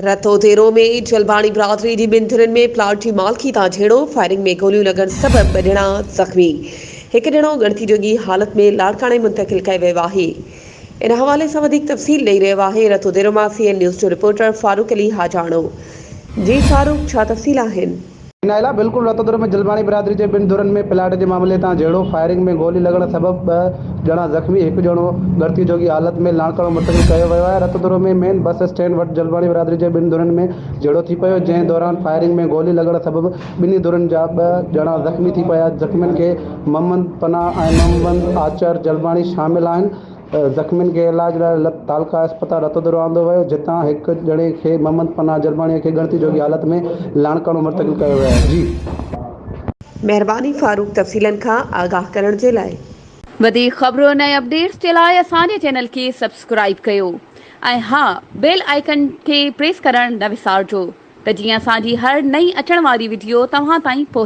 रतोदेरो में जलबाणी बिरादरी जी ॿिनि धुरनि में प्लाट जी मालकी तां झेड़ो, फायरिंग में गोलियूं लॻण सबबि ॿ ॼणा ज़ख़्मी। हिकु ॼणो ॻणती जोगी हालत में लाड़काणे मुंतक़िल कयो वियो आहे। इन हवाले सां वधीक तफ़सील ॾेई रहियो आहे रतोदेरो मां CN न्यूज़ जो रिपोर्टर फारूक अली हाजाणो। जी फारूक, छा तफ़सील आहिनि? नाइला बिल्कुल रतोदर में जलबाणी बिरादरी के ॿिनि धुरनि में प्लाट के मामले तां झेड़ो, फायरिंग में गोली लगण सबब ॿ ॼणा ज़ख़्मी, हिकु ॼणो ॻणती जोगी हालत में लाड़काणो मुंतक़िल कयो वियो आहे। रतोदर में मेन बस स्टैंड वटि जलबाणी बिरादरी के ॿिनि धुरनि में झेड़ो थी पियो, जंहिं दौरान फायरिंग में गोली लगण सबब ॿिन्ही धुरनि जा ॿ ॼणा ज़ख़्मी थी पिया। ज़ख़्मियुनि खे मोहम्मद पनाह ऐं मोहम्मद आचर जलबाणी शामिल आहिनि। ज़ख़्मियुनि खे इलाज लाइ तालका अस्पताल रतोदरो आंदो वियो, जितां हिकु ॼणे खे मोहम्मद पनाह जलबाणीअ खे ॻणती जोगी हालत में लाड़काणो मुंतक़िल कयो वियो आहे। जी महिरबानी फारूक, तफ़सीलनि खां आगाह करण जे लाइ। वधीक ख़बरुनि ऐं अपडेट्स जे लाइ असांजे चैनल खे सब्सक्राइब कयो ऐं हा, बेल आइकन खे प्रेस करणु न विसारिजो त जीअं असांजी हर नई अचण वारी वीडियो तव्हां ताईं पहुचे।